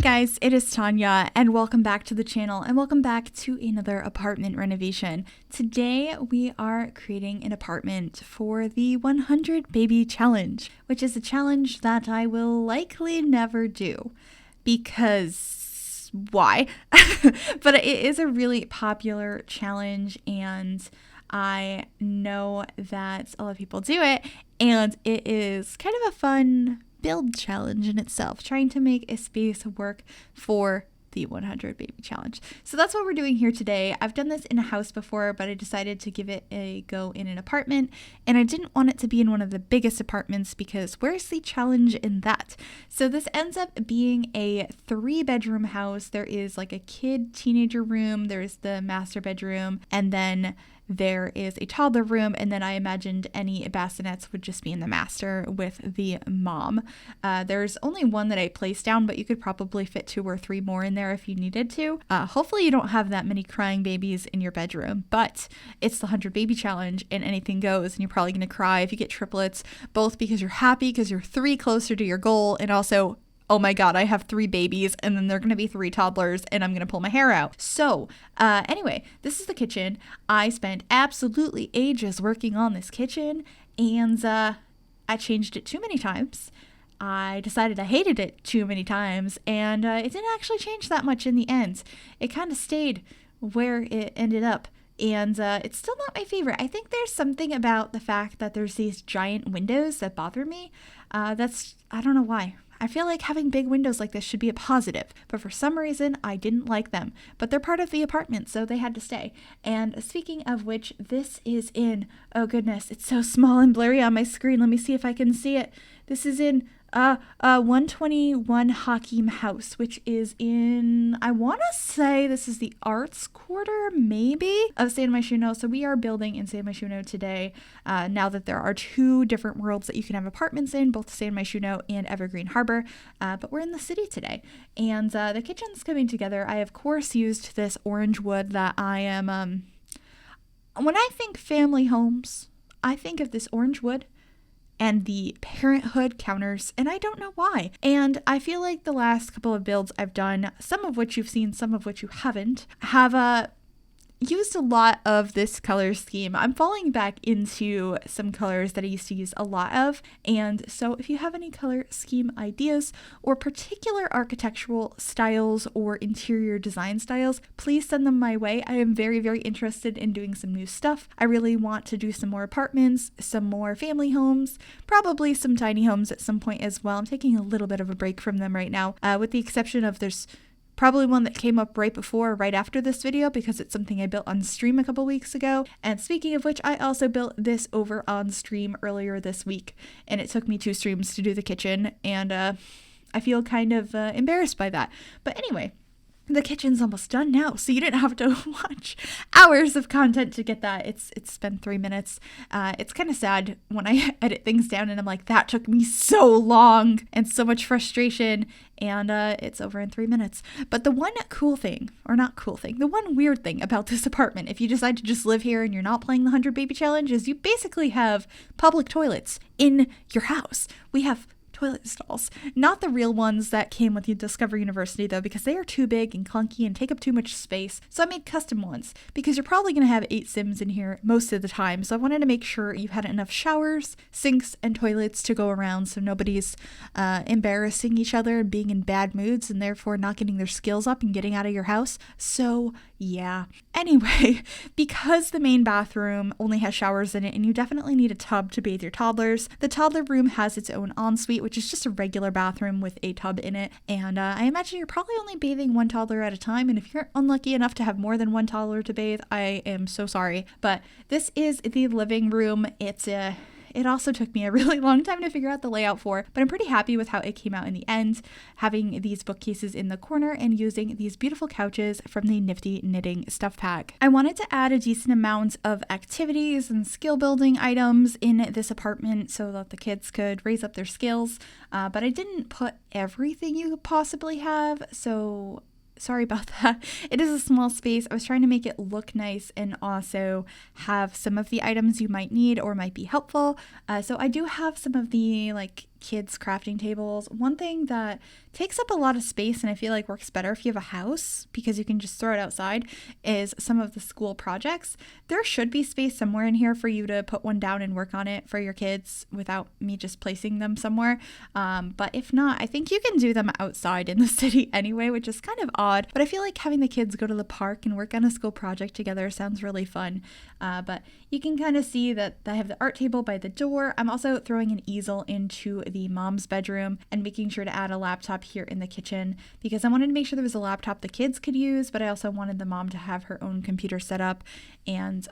guys, it is Tanya and welcome back to the channel and welcome back to another apartment renovation. Today we are creating an apartment for the 100 baby challenge, which is a challenge that I will likely never do because why? But it is a really popular challenge and I know that a lot of people do it and it is kind of a fun build challenge in itself, trying to make a space work for the 100 baby challenge. So that's what we're doing here today. I've done this in a house before, but I decided to give it a go in an apartment, and I didn't want it to be in one of the biggest apartments because where's the challenge in that? So this ends up being a 3-bedroom house. There is like a kid teenager room, there's the master bedroom, and then there is a toddler room, and then I imagined any bassinets would just be in the master with the mom. There's only one that I placed down, but you could probably fit 2 or 3 more in there if you needed to. Hopefully you don't have that many crying babies in your bedroom, but it's the 100 baby challenge and anything goes, and you're probably going to cry if you get triplets, both because you're happy because you're 3 closer to your goal, and also oh my God, I have 3 babies and then they're going to be 3 toddlers and I'm going to pull my hair out. So anyway, this is the kitchen. I spent absolutely ages working on this kitchen and I changed it too many times. I decided I hated it too many times and it didn't actually change that much in the end. It kind of stayed where it ended up. And it's still not my favorite. I think there's something about the fact that there's these giant windows that bother me. I don't know why. I feel like having big windows like this should be a positive, but for some reason I didn't like them. But they're part of the apartment, so they had to stay. And speaking of which, this is in, oh goodness, it's so small and blurry on my screen. Let me see if I can see it. This is in 121 Hakim House, which is in, I want to say this is the arts quarter, maybe, of San Myshuno. So we are building in San Myshuno today, now that there are 2 different worlds that you can have apartments in, both San Myshuno and Evergreen Harbor, but we're in the city today. And the kitchen's coming together. I, of course, used this orange wood that I am, when I think family homes, I think of this orange wood and the parenthood counters, and I don't know why. And I feel like the last couple of builds I've done, some of which you've seen, some of which you haven't, have used a lot of this color scheme. I'm falling back into some colors that I used to use a lot of, and so if you have any color scheme ideas or particular architectural styles or interior design styles, please send them my way. I am very, very interested in doing some new stuff. I really want to do some more apartments, some more family homes, probably some tiny homes at some point as well. I'm taking a little bit of a break from them right now, with the exception of there's probably one that came up right before or right after this video because it's something I built on stream a couple weeks ago. And speaking of which, I also built this over on stream earlier this week, and it took me 2 streams to do the kitchen, and I feel kind of embarrassed by that. But anyway, the kitchen's almost done now, so you didn't have to watch hours of content to get that. It's been 3 minutes. It's kind of sad when I edit things down and I'm like, that took me so long and so much frustration, and it's over in 3 minutes. But the one cool thing, or not cool thing, the one weird thing about this apartment, if you decide to just live here and you're not playing the 100 baby challenge, is you basically have public toilets in your house. We have toilet stalls. Not the real ones that came with the Discover University though, because they are too big and clunky and take up too much space. So I made custom ones because you're probably going to have 8 Sims in here most of the time. So I wanted to make sure you had enough showers, sinks, and toilets to go around so nobody's embarrassing each other and being in bad moods and therefore not getting their skills up and getting out of your house. So yeah. Anyway, because the main bathroom only has showers in it and you definitely need a tub to bathe your toddlers, the toddler room has its own ensuite, which is just a regular bathroom with a tub in it. And I imagine you're probably only bathing 1 toddler at a time. And if you're unlucky enough to have more than 1 toddler to bathe, I am so sorry. But this is the living room. It also took me a really long time to figure out the layout for, but I'm pretty happy with how it came out in the end, having these bookcases in the corner and using these beautiful couches from the Nifty Knitting Stuff Pack. I wanted to add a decent amount of activities and skill building items in this apartment so that the kids could raise up their skills, but I didn't put everything you could possibly have, so sorry about that. It is a small space. I was trying to make it look nice and also have some of the items you might need or might be helpful. So I do have some of the like kids' crafting tables. One thing that takes up a lot of space and I feel like works better if you have a house because you can just throw it outside is some of the school projects. There should be space somewhere in here for you to put one down and work on it for your kids without me just placing them somewhere. But if not, I think you can do them outside in the city anyway, which is kind of odd. But I feel like having the kids go to the park and work on a school project together sounds really fun. But you can kind of see that I have the art table by the door. I'm also throwing an easel into the mom's bedroom and making sure to add a laptop here in the kitchen because I wanted to make sure there was a laptop the kids could use, but I also wanted the mom to have her own computer set up and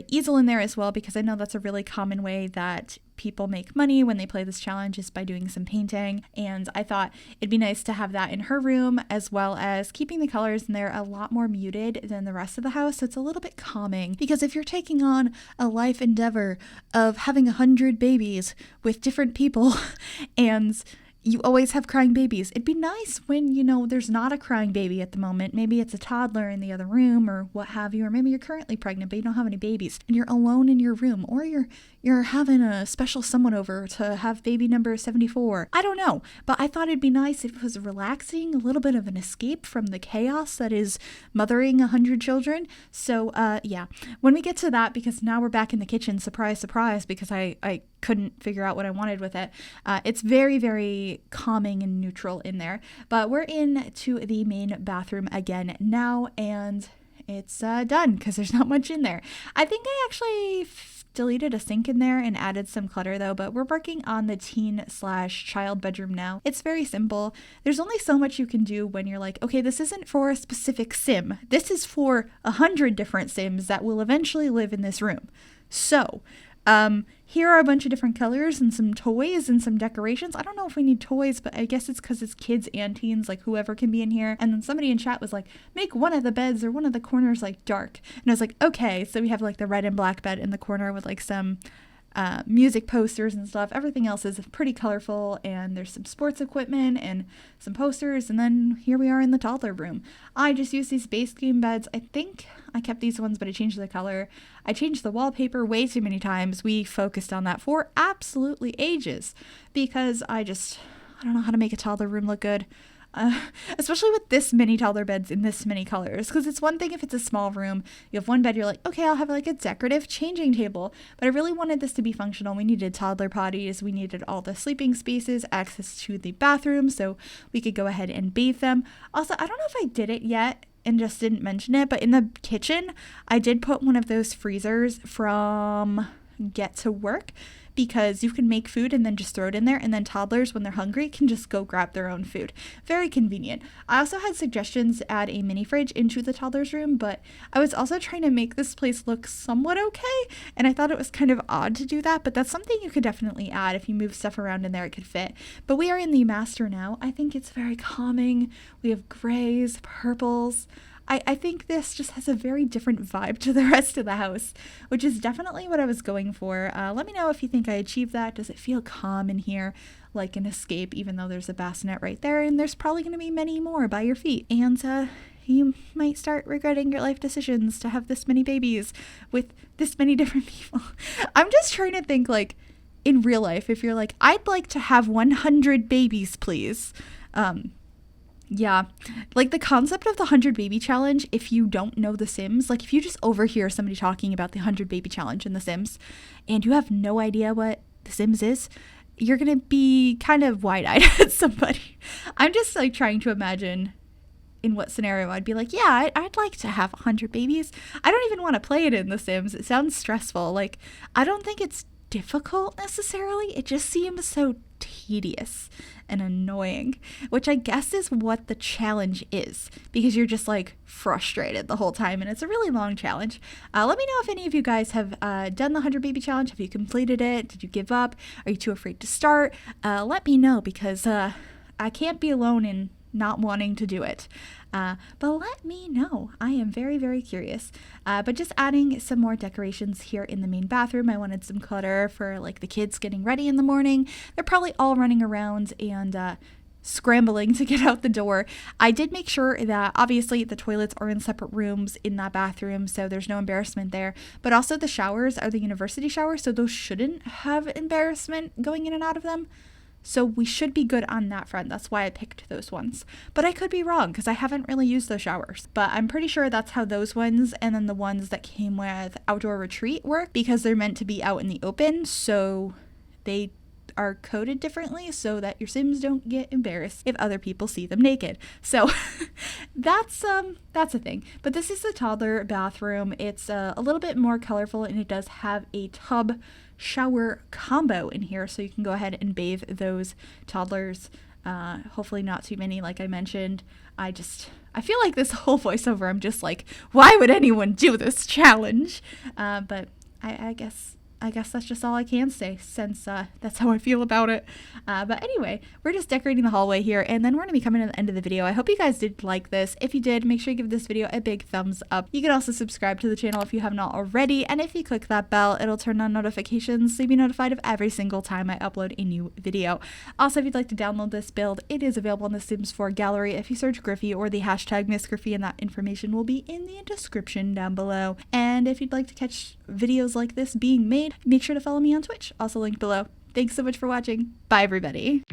easel in there as well because I know that's a really common way that people make money when they play this challenge is by doing some painting, and I thought it'd be nice to have that in her room as well as keeping the colors in there a lot more muted than the rest of the house so it's a little bit calming because if you're taking on a life endeavor of having 100 babies with different people and you always have crying babies. It'd be nice when, there's not a crying baby at the moment. Maybe it's a toddler in the other room or what have you, or maybe you're currently pregnant but you don't have any babies and you're alone in your room, or you're having a special someone over to have baby number 74. I don't know, but I thought it'd be nice if it was relaxing, a little bit of an escape from the chaos that is mothering 100 children. So yeah, when we get to that, because now we're back in the kitchen, surprise, surprise, because I couldn't figure out what I wanted with it. It's very, very calming and neutral in there. But we're into the main bathroom again now, and it's done because there's not much in there. I think I actually deleted a sink in there and added some clutter though, but we're working on the teen/child bedroom now. It's very simple. There's only so much you can do when you're like, okay, this isn't for a specific sim. This is for 100 different sims that will eventually live in this room. So, here are a bunch of different colors and some toys and some decorations. I don't know if we need toys, but I guess it's because it's kids and teens, like whoever can be in here. And then somebody in chat was like, make one of the beds or one of the corners like dark. And I was like, okay. So we have like the red and black bed in the corner with like some music posters and stuff. Everything else is pretty colorful, and there's some sports equipment and some posters, and then here we are in the toddler room. I just used these base game beds. I think I kept these ones, but I changed the color. I changed the wallpaper way too many times. We focused on that for absolutely ages because I don't know how to make a toddler room look good. Especially with this many toddler beds in this many colors, because it's one thing if it's a small room, you have one bed, you're like, okay, I'll have like a decorative changing table, but I really wanted this to be functional. We needed toddler potties, we needed all the sleeping spaces, access to the bathroom so we could go ahead and bathe them. Also, I don't know if I did it yet and just didn't mention it, but in the kitchen I did put one of those freezers from Get to Work, because you can make food and then just throw it in there, and then toddlers, when they're hungry, can just go grab their own food. Very convenient. I also had suggestions to add a mini fridge into the toddler's room, but I was also trying to make this place look somewhat okay, and I thought it was kind of odd to do that, but that's something you could definitely add. If you move stuff around in there, it could fit. But we are in the master now. I think it's very calming. We have grays, purples. I think this just has a very different vibe to the rest of the house, which is definitely what I was going for. Let me know if you think I achieved that. Does it feel calm in here, like an escape, even though there's a bassinet right there, and there's probably going to be many more by your feet. And you might start regretting your life decisions to have this many babies with this many different people. I'm just trying to think, like, in real life, if you're like, I'd like to have 100 babies, please. Yeah, like the concept of the 100 baby challenge, if you don't know The Sims, like if you just overhear somebody talking about the 100 baby challenge in The Sims and you have no idea what The Sims is, you're going to be kind of wide-eyed at somebody. I'm just like trying to imagine in what scenario I'd be like, yeah, I'd like to have 100 babies. I don't even want to play it in The Sims. It sounds stressful. Like, I don't think it's difficult necessarily. It just seems so tedious and annoying, which I guess is what the challenge is, because you're just like frustrated the whole time, and it's a really long challenge. Let me know if any of you guys have done the 100 baby challenge. Have you completed it? Did you give up? Are you too afraid to start? Let me know, because I can't be alone in not wanting to do it. But let me know. I am very, very curious. But just adding some more decorations here in the main bathroom. I wanted some clutter for like the kids getting ready in the morning. They're probably all running around and scrambling to get out the door. I did make sure that obviously the toilets are in separate rooms in that bathroom, so there's no embarrassment there. But also the showers are the university showers, so those shouldn't have embarrassment going in and out of them. So we should be good on that front. That's why I picked those ones. But I could be wrong because I haven't really used those showers. But I'm pretty sure that's how those ones and then the ones that came with outdoor retreat work, because they're meant to be out in the open. So they are coded differently so that your Sims don't get embarrassed if other people see them naked. So that's a thing. But this is the toddler bathroom. It's a little bit more colorful, and it does have a tub shower combo in here, so you can go ahead and bathe those toddlers. Hopefully not too many, like I mentioned. I feel like this whole voiceover, I'm just like, why would anyone do this challenge? But I guess that's just all I can say, since that's how I feel about it. But anyway, we're just decorating the hallway here, and then we're going to be coming to the end of the video. I hope you guys did like this. If you did, make sure you give this video a big thumbs up. You can also subscribe to the channel if you have not already, and if you click that bell, it'll turn on notifications so you'll be notified of every single time I upload a new video. Also, if you'd like to download this build, it is available in the Sims 4 gallery. If you search Gryphi or the hashtag #MissGryphi, and that information will be in the description down below. And if you'd like to catch videos like this being made, make sure to follow me on Twitch, also linked below. Thanks so much for watching. Bye, everybody.